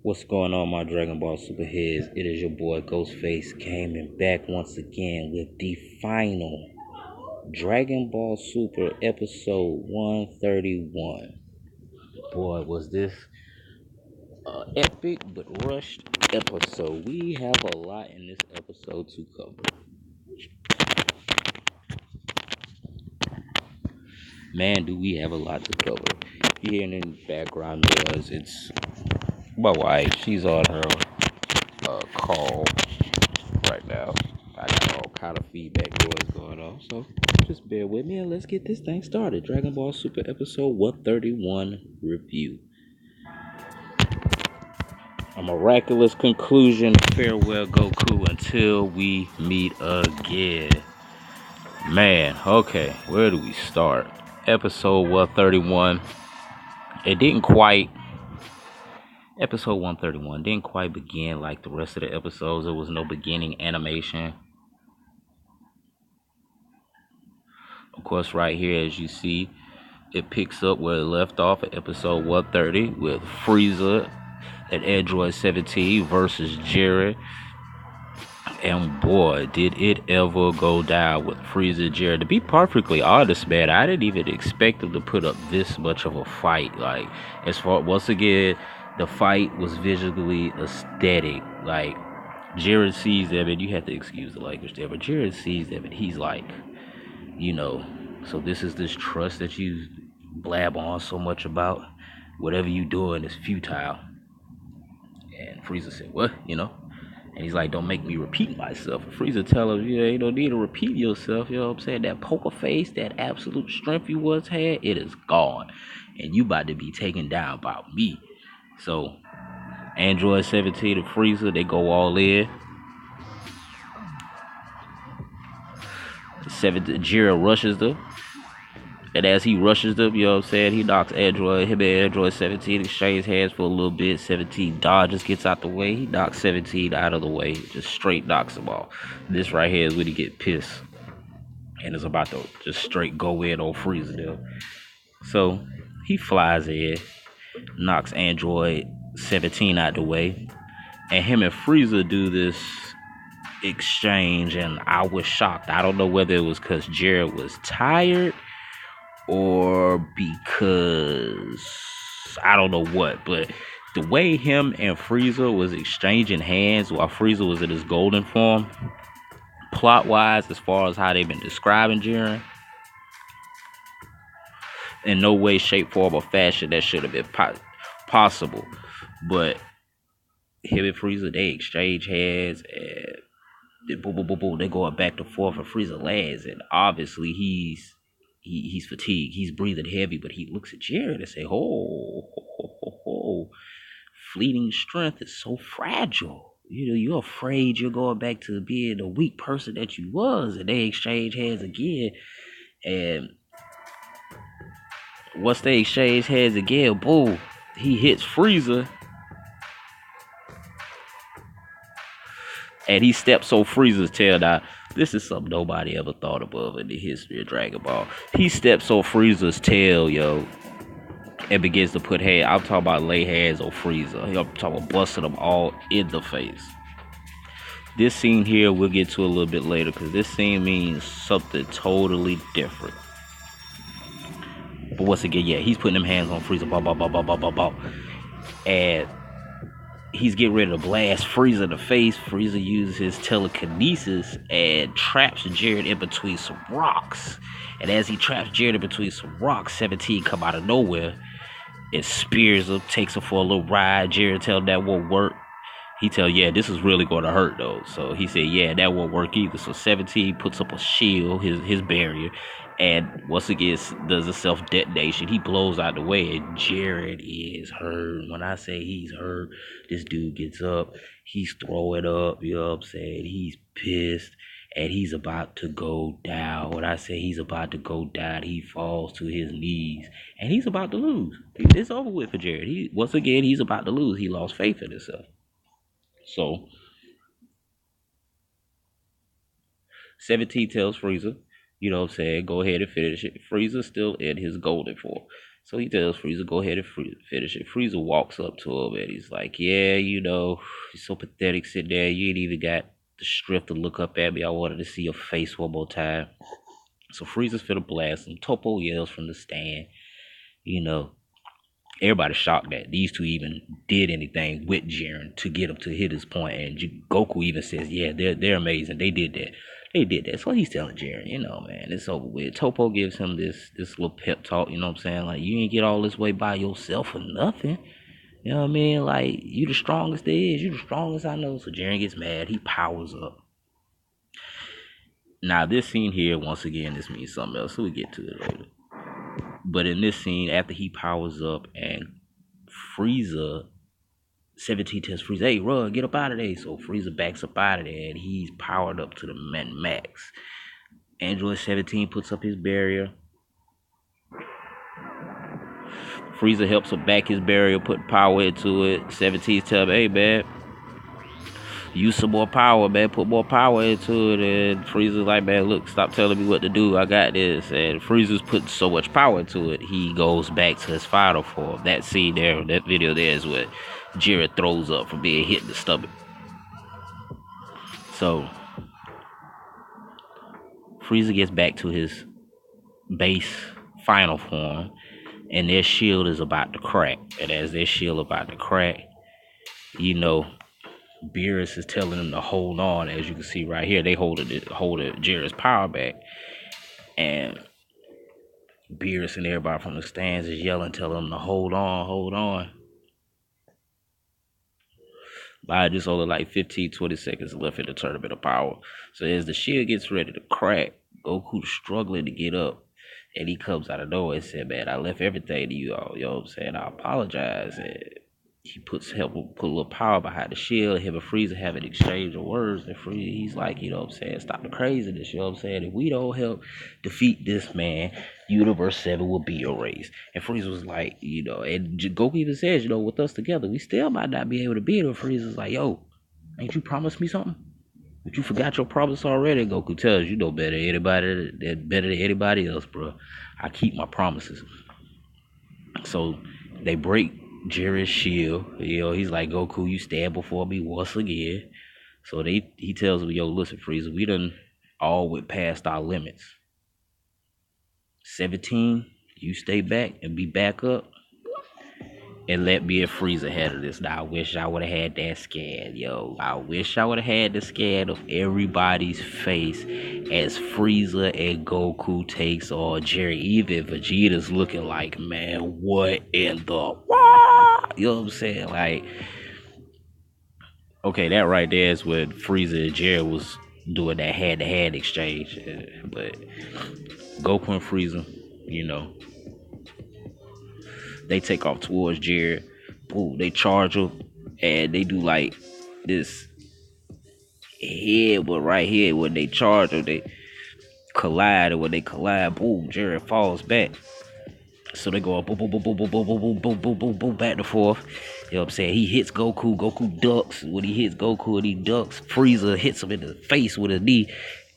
What's going on, my Dragon Ball Superheads? It is your boy Ghostface coming back once again with the final Dragon Ball Super episode 131. Boy, was this epic but rushed episode. We have a lot in this episode to cover. Man, do we have a lot to cover. You hearing in the background noise, it's my wife. She's on her call right now. I got all kind of feedback noise going on, so just bear with me and let's get this thing started. Dragon Ball Super episode 131 review. A miraculous conclusion. Farewell, Goku, until we meet again. Man, okay, where do we start? Episode 131. It didn't quite. Episode 131 didn't quite begin like the rest of the episodes. There was no beginning animation. Of course, right here, as you see, it picks up where it left off at episode 130 with Frieza and Android 17 versus Jared. And boy, did it ever go down with Frieza and Jared. To be perfectly honest, man, I didn't even expect them to put up this much of a fight. Like, as far, once again, the fight was visually aesthetic. Like, Jared sees them, and you have to excuse the language there, but Jared sees them, and he's like, so this is this trust that you blab on so much about. Whatever you doing is futile. And Frieza said, what? And he's like, don't make me repeat myself. And Frieza tell him, you don't need to repeat yourself. You know what I'm saying? That poker face, that absolute strength you once had, it is gone. And you about to be taken down by me. So, Android 17 and Frieza, they go all in. Jiren rushes them. And as he rushes them, you know what I'm saying, he knocks him and Android 17 exchange hands for a little bit. 17 dodges, gets out the way. He knocks 17 out of the way. Just straight knocks him off. This right here is when he get pissed. And is about to just straight go in on Frieza there. So, he flies in, knocks Android 17 out the way. And him and Frieza do this exchange, and I was shocked. I don't know whether it was because Jared was tired or because I don't know what, but the way him and Frieza was exchanging hands while Frieza was in his golden form, plot wise, as far as how they've been describing Jiren, in no way, shape, form, or fashion that should have been possible. But him and Frieza, they exchange hands, and they boom, boom, boom, boom, they going back and forth, and Frieza lands, and obviously he's fatigued. He's breathing heavy, but he looks at Jared and say, "Oh, fleeting strength is so fragile. You're afraid you're going back to being the weak person that you was." And they exchange hands again. And once they exchange hands again, boom, he hits Frieza. And he steps on Frieza's tail. Now, this is something nobody ever thought above in the history of Dragon Ball. He steps on Frieza's tail, and begins to put hands. I'm talking about lay hands on Frieza. I'm talking about busting them all in the face. This scene here we'll get to a little bit later, because this scene means something totally different. But once again, yeah, he's putting them hands on Frieza. And he's getting ready to blast Frieza in the face. Frieza uses his telekinesis and traps Jared in between some rocks. And as he traps Jared in between some rocks, 17 come out of nowhere. It spears him, takes him for a little ride. Jared tell him that won't work. He tell, yeah, this is really going to hurt, though. So he said, yeah, that won't work either. So 17 puts up a shield, his barrier, and once again does a self-detonation. He blows out the way, and Jared is hurt. When I say he's hurt, this dude gets up. He's throwing up, you know what I'm saying? He's pissed. And he's about to go down. When I say he's about to go down, he falls to his knees. And he's about to lose. It's over with for Jared. Once again, he's about to lose. He lost faith in himself. So, 17 tells Frieza, you know what I'm saying, go ahead and finish it. Frieza's still in his golden form. So he tells Frieza, go ahead and finish it. Frieza walks up to him and he's like, yeah, you're so pathetic sitting there. You ain't even got the strength to look up at me. I wanted to see your face one more time. So Frieza's finna blast him. Toppo yells from the stand. You know, everybody's shocked that these two even did anything with Jiren to get him to hit his point. And Goku even says, yeah, they're amazing. They did that. They did that. So he's telling Jiren, man, it's over with. Toppo gives him this little pep talk, you know what I'm saying? Like, you ain't get all this way by yourself for nothing. You know what I mean? Like, you the strongest there is. You the strongest I know. So Jiren gets mad. He powers up. Now, this scene here, once again, this means something else. So we get to it later. But in this scene, after he powers up and Frieza, 17 tells Frieza, hey, run, get up out of there. So Frieza backs up out of there and he's powered up to the max. Android 17 puts up his barrier. Frieza helps him back his barrier, put power into it. 17 tells him, hey, man, use some more power, man. Put more power into it. And Frieza's like, man, look, stop telling me what to do. I got this. And Frieza's putting so much power into it, he goes back to his final form. That scene there, that video there is what Jiren throws up from being hit in the stomach. So Frieza gets back to his base final form, and their shield is about to crack. And as their shield about to crack, Beerus is telling them to hold on. As you can see right here, they holding Jiren's power back, and Beerus and everybody from the stands is yelling, telling them to hold on, hold on. By just only like 15, 20 seconds left in the tournament of power. So as the shield gets ready to crack, Goku's struggling to get up. And he comes out of nowhere and said, man, I left everything to you all. You know what I'm saying? I apologize. And he put a little power behind the shield. Him and Frieza have an exchange of words. And he's like, you know what I'm saying? Stop the craziness. You know what I'm saying? If we don't help defeat this man, Universe 7 will be erased. And Frieza was like, and Goku even says, with us together, we still might not be able to beat him. Frieza's like, yo, ain't you promised me something? But you forgot your promise already. Goku tells you know better than anybody else, bro. I keep my promises. So they break Jiren's shield. He's like, Goku, you stand before me once again. So he tells him, yo, listen, Frieza, we done all went past our limits. 17, you stay back and be back up. And let me and Frieza handle this. Now, I wish I would have had that scan, yo. I wish I would have had the scan of everybody's face as Frieza and Goku takes on Jiren. Even Vegeta's looking like, man, what in the... You know what I'm saying? Like, okay, that right there is when Frieza and Jiren was doing that hand-to-hand exchange. But Goku and Frieza, they take off towards Jiren. Boom, they charge him. And they do like this head, but right here, when they charge him, they collide. And when they collide, boom, Jiren falls back. So they go boom, boom, boom, boom, boom, boom, boom, boom, boom, boom, boom, boom, back and forth. You know what I'm saying? He hits Goku. Goku ducks. When he hits Goku and he ducks, Frieza hits him in the face with a knee.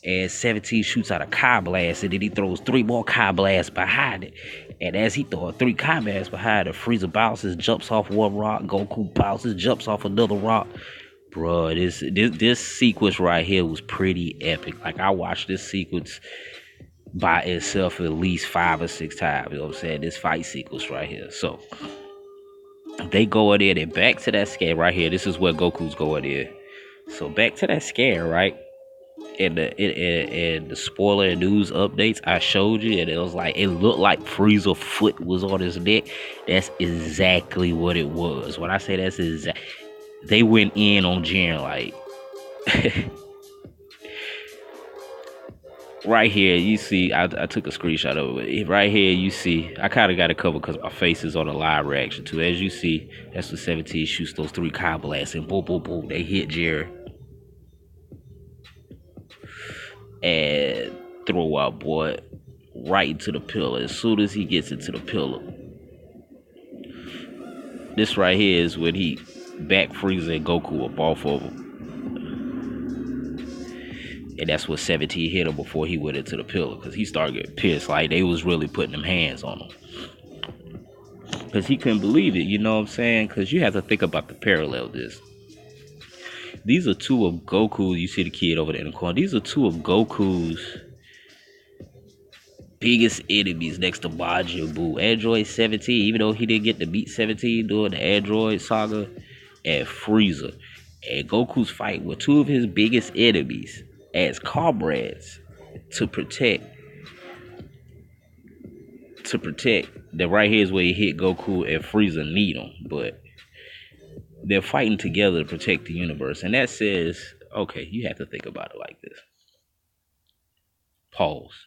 And 17 shoots out a Kai Blast, and then he throws 3 more Kai Blasts behind it. And as he throws 3 Kai Blasts behind it, Frieza bounces, jumps off one rock. Goku bounces, jumps off another rock. Bruh, this sequence right here was pretty epic. Like, I watched this sequence by itself at least 5 or 6 times. You know what I'm saying? This fight sequence right here. So, they go in there and back to that scan right here. This is where Goku's going in. So, back to that scan, right? In the spoiler news updates I showed you, and it looked like Frieza's foot was on his neck. That's exactly what it was. When I say that's exact, they went in on Jiren like right here. You see, I took a screenshot of it. Right here, you see, I kind of got it covered because my face is on a live reaction too. As you see, that's the 17 shoots those 3 Kai Blasts, and boom, boom, boom, they hit Jiren. And throw out boy right into the pillar. As soon as he gets into the pillar, this right here is when he back Frieza and Goku up off of him. And that's what 17 hit him before he went into the pillar, because he started getting pissed. Like, they was really putting them hands on him. because he couldn't believe it. You know what I'm saying? Because you have to think about the parallel of this. These are two of Goku. You see the kid over there in the corner. These are two of Goku's biggest enemies next to Majin Buu. Android 17, even though he didn't get to beat 17 during the Android saga, and Frieza. And Goku's fight with two of his biggest enemies as comrades to protect. To protect. That right here is where he hit Goku and Frieza need him. But they're fighting together to protect the universe. And that says, okay, you have to think about it like this. Pause.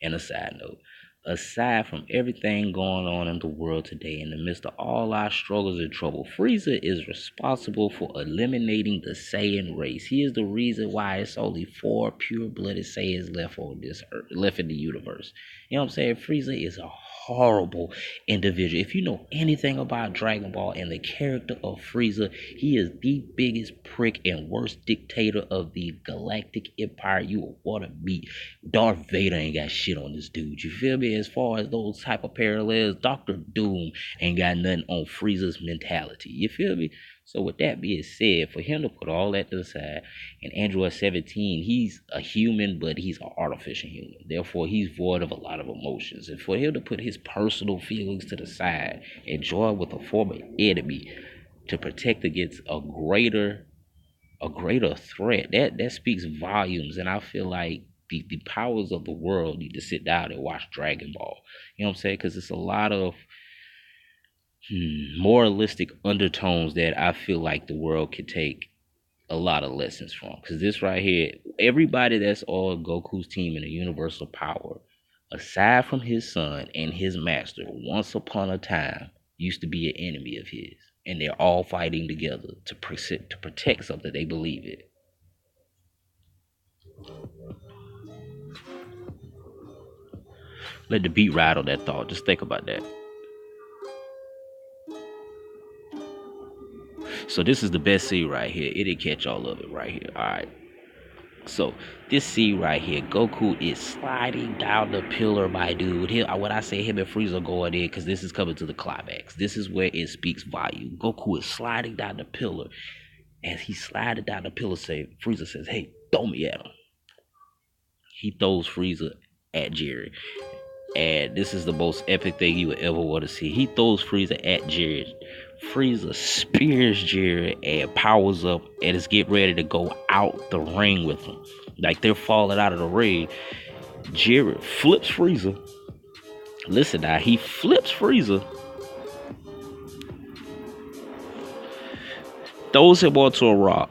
And a side note, aside from everything going on in the world today, in the midst of all our struggles and trouble, Frieza is responsible for eliminating the Saiyan race. He is the reason why it's only 4 pure-blooded Saiyans left on this earth, left in the universe. You know what I'm saying? Frieza is a horrible individual. If you know anything about Dragon Ball and the character of Frieza, he is the biggest prick and worst dictator of the galactic empire you will want to meet. Darth Vader ain't got shit on this dude. You feel me? As far as those type of parallels, Doctor Doom ain't got nothing on Frieza's mentality. You feel me? So with that being said, for him to put all that to the side, and Android 17, he's a human, but he's an artificial human. Therefore, he's void of a lot of emotions. And for him to put his personal feelings to the side and join with a former enemy to protect against a greater threat, that speaks volumes. And I feel like the powers of the world need to sit down and watch Dragon Ball. You know what I'm saying? Because it's a lot of moralistic undertones that I feel like the world could take a lot of lessons from. Because this right here, everybody that's on Goku's team in the Universal Power, aside from his son and his master, once upon a time used to be an enemy of his. And they're all fighting together to protect something they believe in. Let the beat ride on that thought. Just think about that. So this is the best scene right here. It didn't catch all of it right here. All right. So this scene right here, Goku is sliding down the pillar, my dude. When I say him and Frieza going in, because this is coming to the climax. This is where it speaks volume. Goku is sliding down the pillar. As he slided down the pillar, Frieza says, "Hey, throw me at him." He throws Frieza at Jerry. And this is the most epic thing you would ever want to see. He throws Frieza at Jared. Frieza spears Jared and powers up and is getting ready to go out the ring with him. Like they're falling out of the ring. Jared flips Frieza. Listen now, he flips Frieza, throws him onto a rock,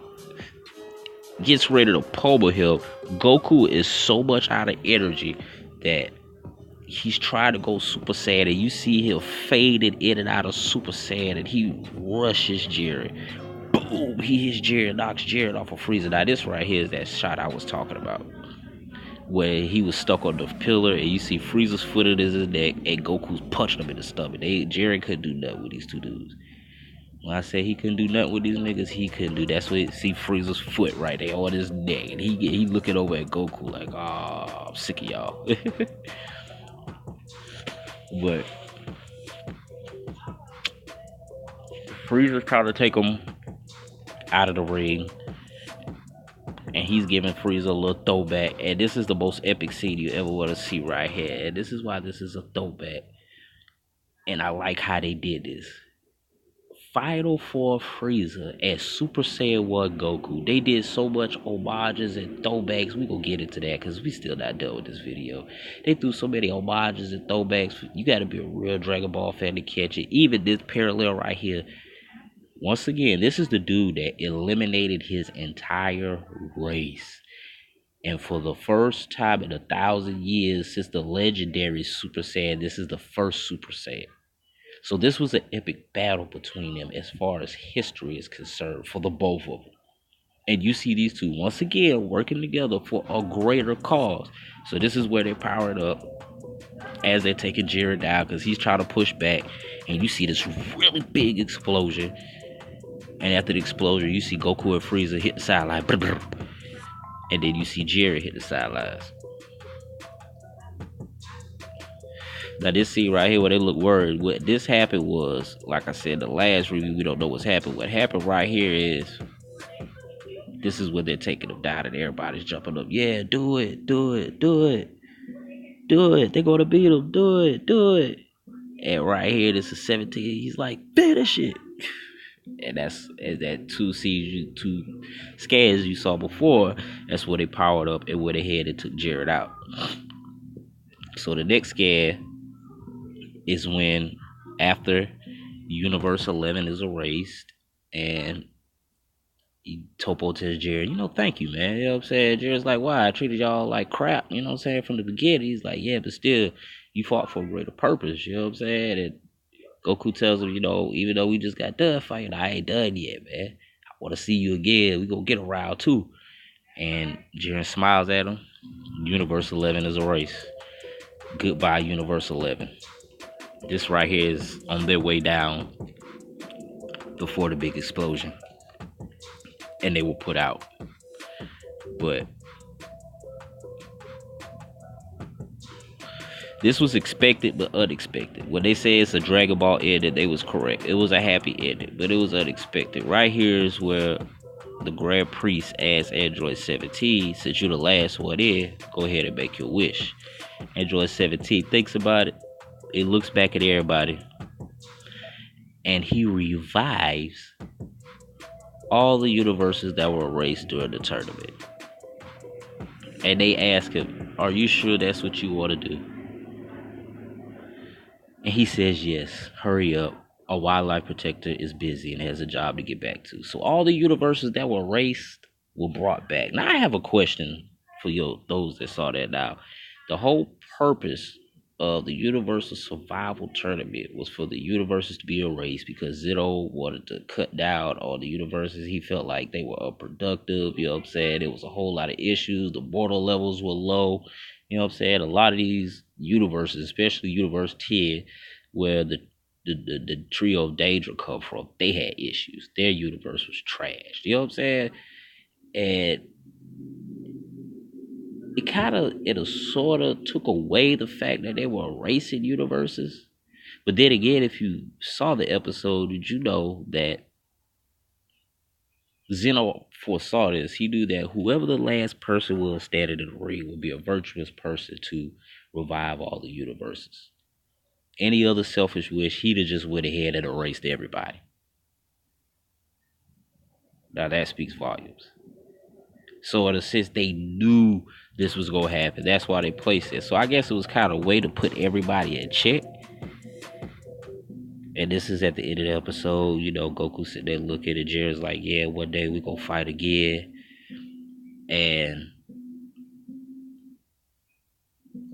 gets ready to pummel him. Goku is so much out of energy that he's trying to go Super Saiyan, and you see him faded in and out of Super Saiyan, and he rushes Jared. Boom! He hits Jared, knocks Jared off of Frieza. Now this right here is that shot I was talking about, where he was stuck on the pillar, and you see Frieza's foot in his neck, and Goku's punching him in the stomach. Jared couldn't do nothing with these two dudes. When I say he couldn't do nothing with these niggas, he couldn't do. That's what you see Frieza's foot right there on his neck, and he looking over at Goku like, "Ah, I'm sick of y'all." But Frieza's trying to take him out of the ring, and he's giving Frieza a little throwback. And this is the most epic scene you ever want to see right here. And this is why this is a throwback. And I like how they did this. Final Form Frieza as Super Saiyan 1 Goku. They did so much homages and throwbacks. We gonna get into that because we still not done with this video. They threw so many homages and throwbacks. You gotta be a real Dragon Ball fan to catch it. Even this parallel right here. Once again, this is the dude that eliminated his entire race. And for the first time in 1,000 years since the legendary Super Saiyan, this is the first Super Saiyan. So this was an epic battle between them as far as history is concerned for the both of them. And you see these two once again working together for a greater cause. So this is where they powered up as they're taking Jiren down because he's trying to push back. And you see this really big explosion. And after the explosion, you see Goku and Frieza hit the sideline. And then you see Jiren hit the sidelines. Now this scene right here where they look worried. What this happened was, like I said, the last review, we don't know what's happened. What happened right here is this is when they're taking them down and everybody's jumping up. Yeah, do it, do it, do it, do it. They're gonna beat them. Do it, do it. And right here, this is 17. He's like, finish it. And that two scares you saw before. That's where they powered up and where they headed and took Jared out. So the next scare is when after Universe 11 is erased and Topo tells Jared, thank you, man. You know what I'm saying? Jared's like, why? I treated y'all like crap, you know what I'm saying, from the beginning. He's like, yeah, but still, you fought for a greater purpose, you know what I'm saying? And Goku tells him, even though we just got done fighting, I ain't done yet, man. I want to see you again. We gonna get around too. And Jiren smiles at him. Universe 11 is erased. Goodbye, Universe 11. This right here is on their way down before the big explosion. And they were put out. But this was expected but unexpected. When they say it's a Dragon Ball ending, they was correct. It was a happy ending, but it was unexpected. Right here is where the Grand Priest asks Android 17, since you're the last one in, go ahead and make your wish. Android 17 thinks about it. It looks back at everybody. And he revives all the universes that were erased during the tournament. And they ask him, are you sure that's what you want to do? And he says yes. Hurry up. A wildlife protector is busy and has a job to get back to. So all the universes that were erased were brought back. Now I have a question for those that saw that now. The whole purpose of the Universal Survival Tournament was for the universes to be erased because Zito wanted to cut down on the universes. He felt like they were unproductive, you know what I'm saying? There was a whole lot of issues. The mortal levels were low. You know what I'm saying? A lot of these universes, especially Universe 10, where the trio of danger come from, they had issues. Their universe was trash. You know what I'm saying? And it sort of took away the fact that they were erasing universes. But then again, if you saw the episode, did you know that Zeno foresaw this? He knew that whoever the last person was standing in the ring would be a virtuous person to revive all the universes. Any other selfish wish, he'd have just went ahead and erased everybody. Now that speaks volumes. So in a sense, they knew this was gonna happen. That's why they placed it. So I guess it was kind of a way to put everybody in check. And this is at the end of the episode. Goku sitting there looking at Jiren's like, yeah, one day we gonna fight again. And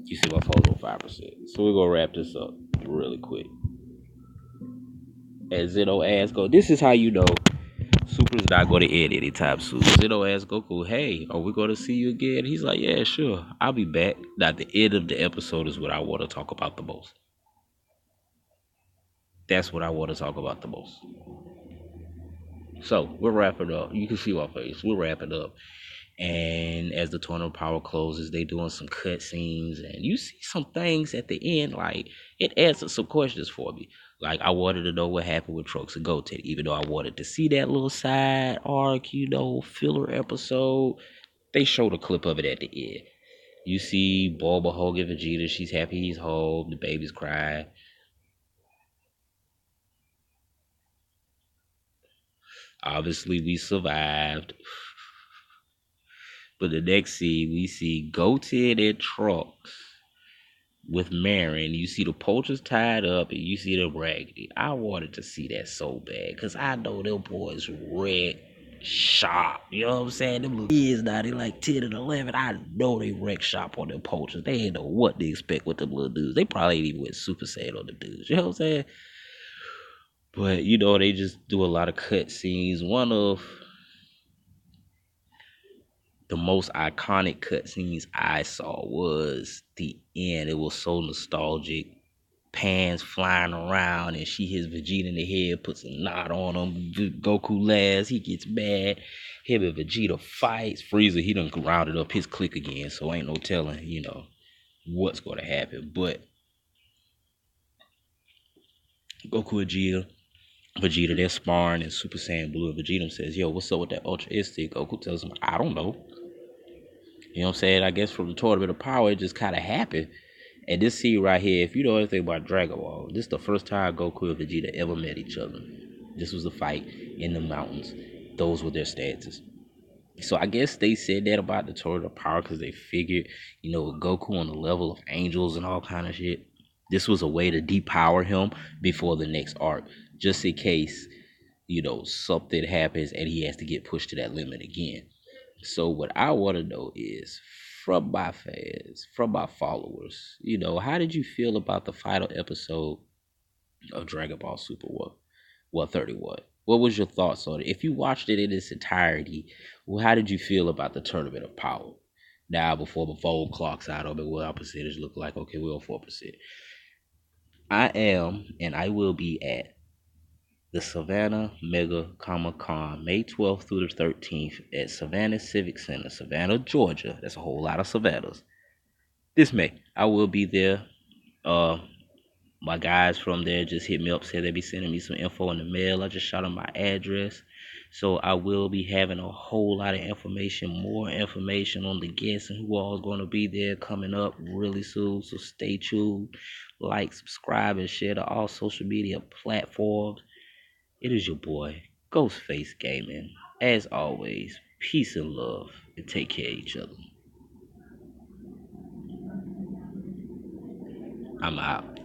you see my phone's on 5%. So we're gonna wrap this up really quick. And Zeno asks, this is how you know Super's not going to end anytime soon. Zeno asks Goku, hey, are we going to see you again? He's like, yeah, sure. I'll be back. Now, the end of the episode is what I want to talk about the most. That's what I want to talk about the most. So, we're wrapping up. You can see my face. We're wrapping up. And as the tournament power closes, they doing some cut scenes. And you see some things at the end, like, it answers some questions for me. Like, I wanted to know what happened with Trunks and Goten, even though I wanted to see that little side arc, filler episode. They showed a clip of it at the end. You see Bulma hugging Vegeta. She's happy he's home. The baby's crying. Obviously, we survived. But the next scene, we see Goten and Trunks with Marin. You see the poachers tied up and you see them raggedy. I wanted to see that so bad because I know them boys wreck shop. You know what I'm saying? Them little kids now, they like 10 and 11. I know they wreck shop on them poachers. They ain't know what to expect with them little dudes. They probably ain't even went Super Saiyan on them dudes. You know what I'm saying? But, they just do a lot of cut scenes. One of the most iconic cutscenes I saw was the end. It was so nostalgic. Pan's flying around and she hits Vegeta in the head, puts a knot on him. Goku laughs, he gets mad. Him and Vegeta fights. Frieza, he done rounded up his clique again, so ain't no telling, what's gonna happen. But Goku and Vegeta, they're sparring and Super Saiyan Blue. And Vegeta says, "Yo, what's up with that Ultra Instinct?" Goku tells him, "I don't know." You know what I'm saying? I guess from the Tournament of Power, it just kind of happened. And this scene right here, if you know anything about Dragon Ball, this is the first time Goku and Vegeta ever met each other. This was a fight in the mountains. Those were their stances. So I guess they said that about the Tournament of Power because they figured, with Goku on the level of angels and all kind of shit, this was a way to depower him before the next arc, just in case, something happens and he has to get pushed to that limit again. So what I want to know is from my fans, from my followers, how did you feel about the final episode of Dragon Ball Super 131? What was your thoughts on it? If you watched it in its entirety, well, how did you feel about the Tournament of Power? Now, before the phone clocks out on me, what our percentage look like? Okay, we're on 4%. I am, and I will be at the Savannah Mega Comic Con, May 12th through the 13th at Savannah Civic Center, Savannah, Georgia. That's a whole lot of Savannahs. This May, I will be there. Uh, my guys from there just hit me up, said they'd be sending me some info in the mail. I just shot them my address. So I will be having a whole lot of information, more information on the guests and who all is going to be there coming up really soon. So stay tuned, like, subscribe, and share to all social media platforms. It is your boy, Ghostface Gaming. As always, peace and love, and take care of each other. I'm out.